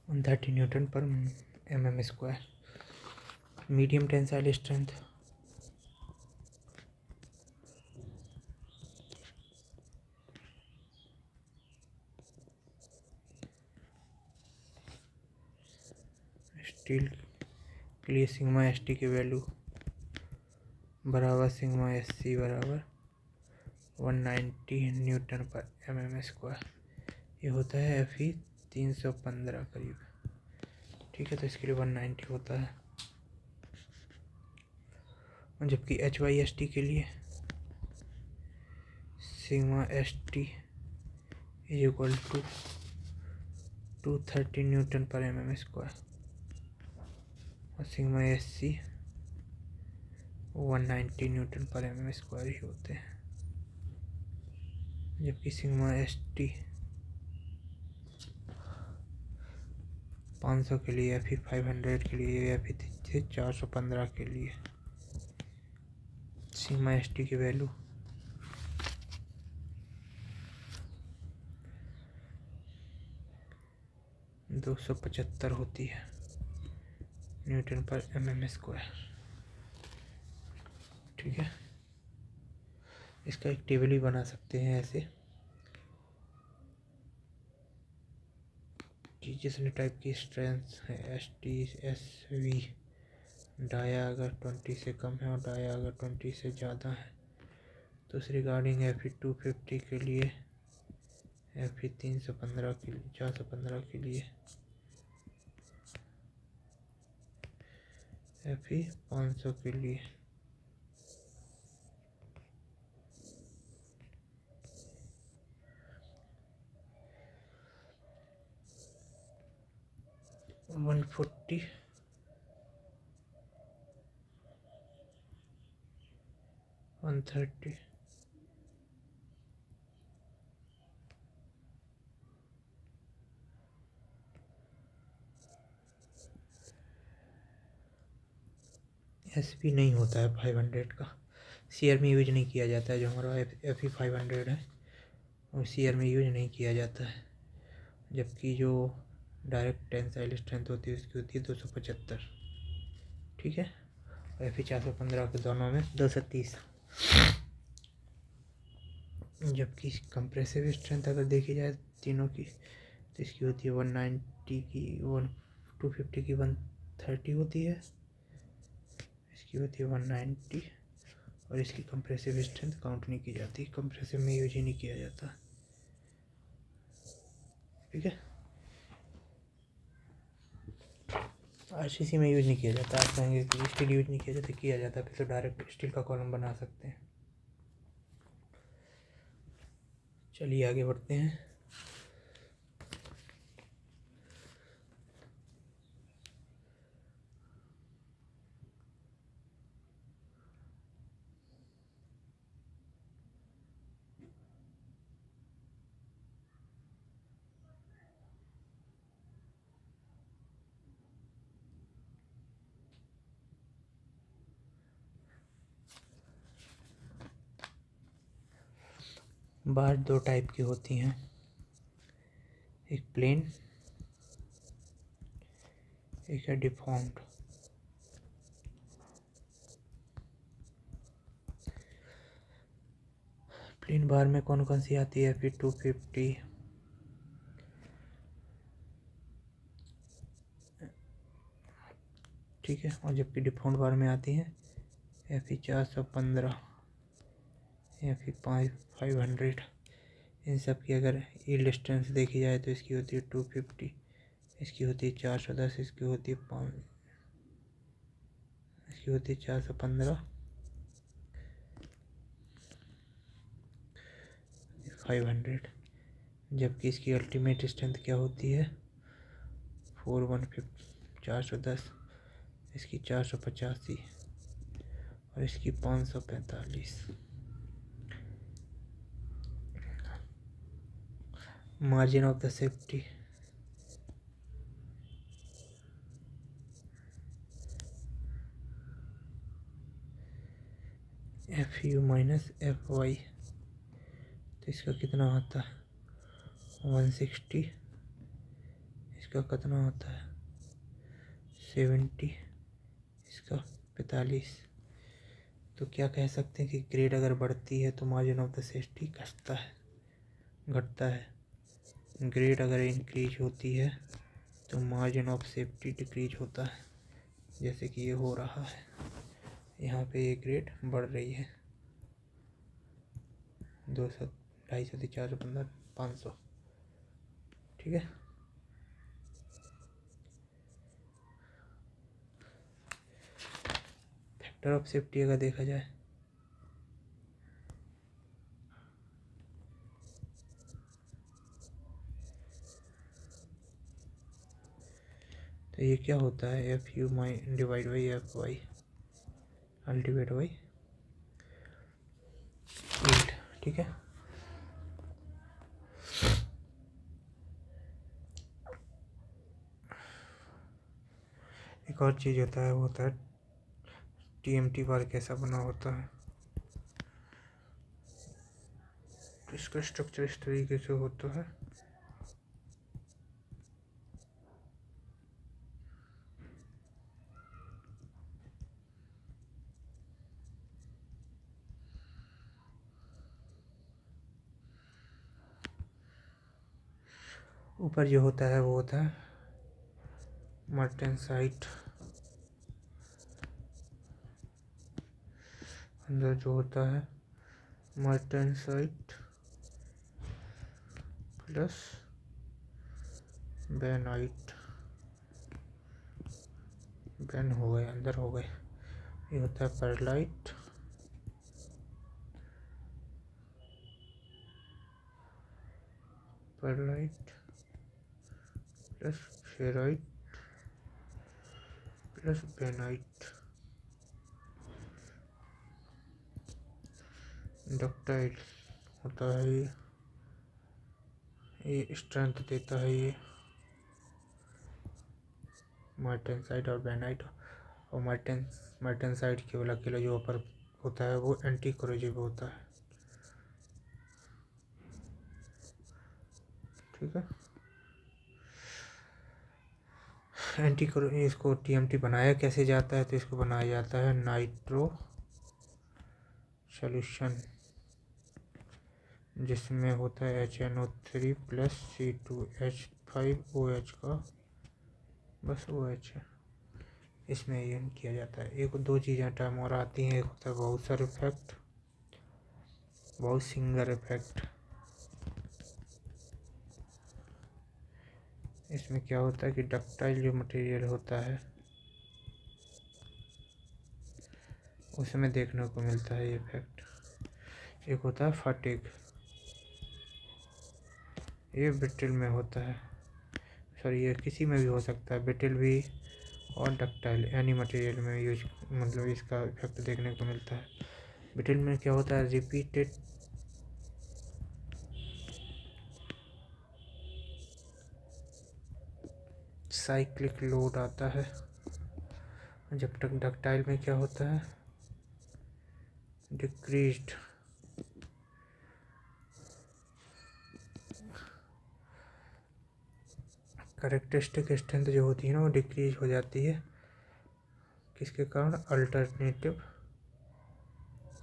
One 30 Newton per mm²। Medium tensile strength steel के लिए सिग्मा ST की वैल्यू बराबर सिग्मा SC बराबर 190 न्यूटन पर mm²। ये होता है Fe 315 करीब। ठीक है, तो इसके लिए 190 होता है। जबकि HYST के लिए sigma ST is equal to 230 newton per mm², और sigma SC 190 Newton per mm² ही होते हैं। जबकि सिग्मा ST 500 के लिए, Fe 500 के लिए, Fe 415 के लिए सिग्मा ST की वैल्यू 275 होती है न्यूटन पर mm²। ठीक है, इसका एक टेबल भी बना सकते हैं ऐसे कि जितने टाइप की स्ट्रेंथ है ST SV, डाया अगर 20 से कम है और डाया अगर 20 से ज़्यादा है तो उस रिगार्डिंग Fe250 के लिए, Fe 315 के लिए, 415 के लिए, Fe 500 के लिए, 130। SP नहीं होता है 500 का, CR में यूज नहीं किया जाता है। जो हमारा FE 500 है वो CR में यूज नहीं किया जाता है, जबकि जो डायरेक्ट टेंसाइल स्ट्रेंथ होती है उसकी होती है 275। ठीक है, और FE 415 के दोनों में 230। जबकि कंप्रेसिव स्ट्रेंथ अगर देखी जाए तीनों की तो इसकी होती है 190 की 250 की 130 होती है, इसकी होती है 190, और इसकी कंप्रेसिव स्ट्रेंथ काउंट नहीं की जाती, कंप्रेसिव में यूज ही नहीं किया जाता। ठीक है, RCC में यूज नहीं किया जाता। आप कहेंगे कि स्टील यूज नहीं किया जाता फिर तो डायरेक्ट स्टील का कॉलम बना सकते हैं। चलिए आगे बढ़ते हैं। बार दो टाइप की होती हैं, एक प्लेन, एक है डिफॉर्म्ड। प्लेन बार में कौन कौन सी आती है? FE 250, ठीक है, और जबकि डिफॉर्म्ड बार में आती है FE 415, FE 500। इन सब की अगर यील्ड स्ट्रेंथ देखी जाए तो इसकी होती है 250, इसकी होती है 410, इसकी होती है 415, 500। जबकि इसकी अल्टीमेट स्ट्रेंथ क्या होती है? 410, इसकी 485 और इसकी 545। Margin of the safety, FU minus FY, तो इसका कितना होता है? 160, इसका कितना होता है? 70, इसका 45। तो क्या कह सकते हैं कि ग्रेड अगर बढ़ती है तो मार्जिन ऑफ द सेफ्टी घटता है। ग्रेड अगर इंक्रीज होती है तो मार्जिन ऑफ सेफ्टी डिक्रीज होता है, जैसे कि ये हो रहा है। यहाँ पे ये ग्रेड बढ़ रही है 200, 250, 415, 500। ठीक है, फैक्टर ऑफ सेफ्टी अगर देखा जाए तो ये क्या होता है? FU divide by FY ultimate by yield. ठीक है, एक और चीज़ होता है, वो होता है TMT बार कैसा बना होता है। तो इसका स्ट्रक्चर इस तरीके से होता है। ऊपर जो होता है वो होता है मार्टेनसाइट, अंदर जो होता है मार्टेनसाइट प्लस बेनाइट, बेन हो गए, अंदर हो गए। ये होता है pearlite, plus ferrite plus bainite. Ductile होता है ये स्ट्रेंथ देता है ये मार्टेनसाइट और बेनाइट। और मार्टेनसाइट केवल अकेला जो ऊपर होता है वो एंटी कोरोजिव होता है। ठीक है, इसको टीएमटी बनाया कैसे जाता है, तो इसको बनाया जाता है नाइट्रो सॉल्यूशन जिसमें होता है HNO3 + C2H5OH का बस OH है, इसमें ये किया जाता है। एक दो चीज़ें टर्म और आती हैं, एक होता है बाउसर इफेक्ट, बाउसिंगर इफेक्ट। इसमें क्या होता है कि डक्टाइल जो मटेरियल होता है उसमें देखने को मिलता है ये इफेक्ट। एक होता है फटीग, ये ब्रिटल में होता है, सॉरी ये किसी में भी हो सकता है, ब्रिटल भी और डक्टाइल एनी मटेरियल में यूज मतलब इसका इफेक्ट देखने को मिलता है। ब्रिटल में क्या होता है, रिपीटेड साइक्लिक लोड आता है, जब तक डक्टाइल में क्या होता है, डिक्रीज्ड कैरेक्टरिस्टिक स्ट्रेंथ जो होती है ना वो डिक्रीज हो जाती है। किसके कारण, अल्टरनेटिव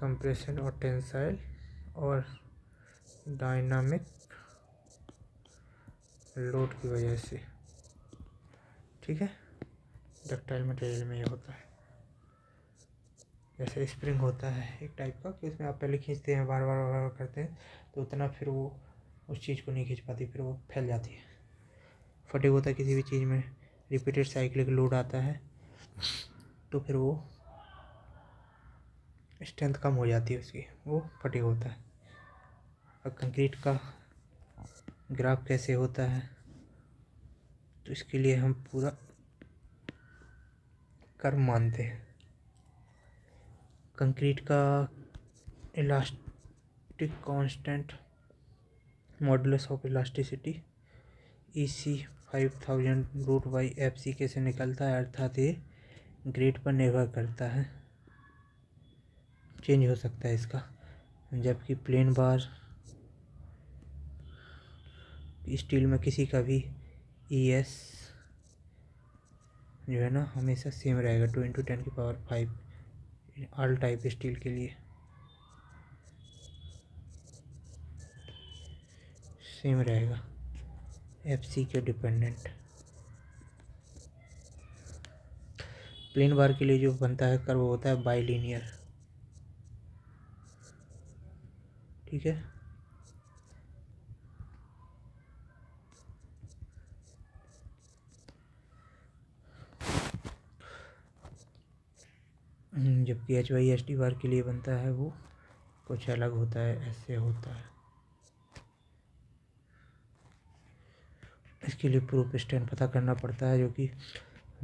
कंप्रेशन और टेंसाइल और डायनामिक लोड की वजह से। ठीक है, डक्टाइल मटेरियल में ये होता है। जैसे स्प्रिंग होता है एक टाइप का कि उसमें आप पहले खींचते हैं, बार बार करते हैं तो उतना फिर वो उस चीज़ को नहीं खींच पाती, फिर वो फैल जाती है। फटीग होता है किसी भी चीज़ में रिपीटेड साइक्लिक लोड आता है तो फिर वो स्ट्रेंथ कम हो जाती है उसकी, वो फटीग होता है। और कंक्रीट का ग्राफ कैसे होता है, तो इसके लिए हम पूरा कर्व मानते हैं। कंक्रीट का elastic constant modulus of elasticity EC 5000 √/FC कैसे निकलता है, अर्थात ये ग्रेड पर निर्भर करता है, चेंज हो सकता है इसका। जबकि प्लेन बार स्टील में किसी का भी ES जो है ना हमेशा सेम रहेगा 2 × 10⁵ ऑल टाइप स्टील के लिए सेम रहेगा, FC के डिपेंडेंट। प्लेन बार के लिए जो बनता है कर्व होता है बाइलीनियर। ठीक है, जबकि HYSD बार के लिए बनता है वो कुछ अलग होता है, ऐसे होता है। इसके लिए प्रूफ स्ट्रेंथ पता करना पड़ता है जो कि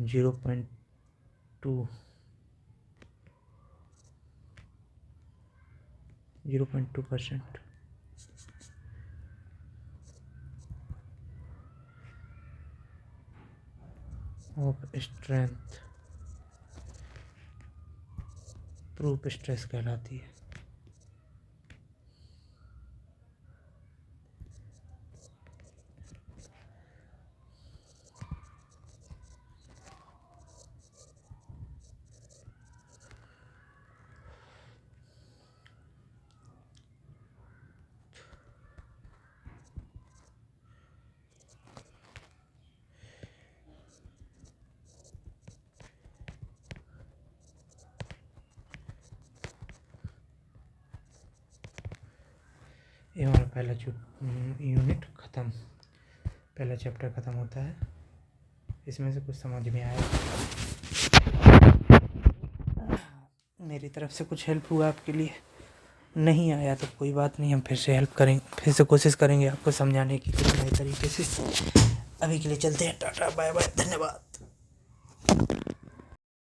0.2% ऑफ स्ट्रेंथ प्रूफ स्ट्रेस कहलाती है। ये हमारा पहला यूनिट ख़त्म, पहला चैप्टर ख़त्म होता है। इसमें से कुछ समझ में आया, मेरी तरफ से कुछ हेल्प हुआ आपके लिए, नहीं आया तो कोई बात नहीं, हम फिर से हेल्प करेंगे, फिर से कोशिश करेंगे आपको समझाने की किसी नए तरीके से। अभी के लिए चलते हैं, टाटा बाय बाय, धन्यवाद।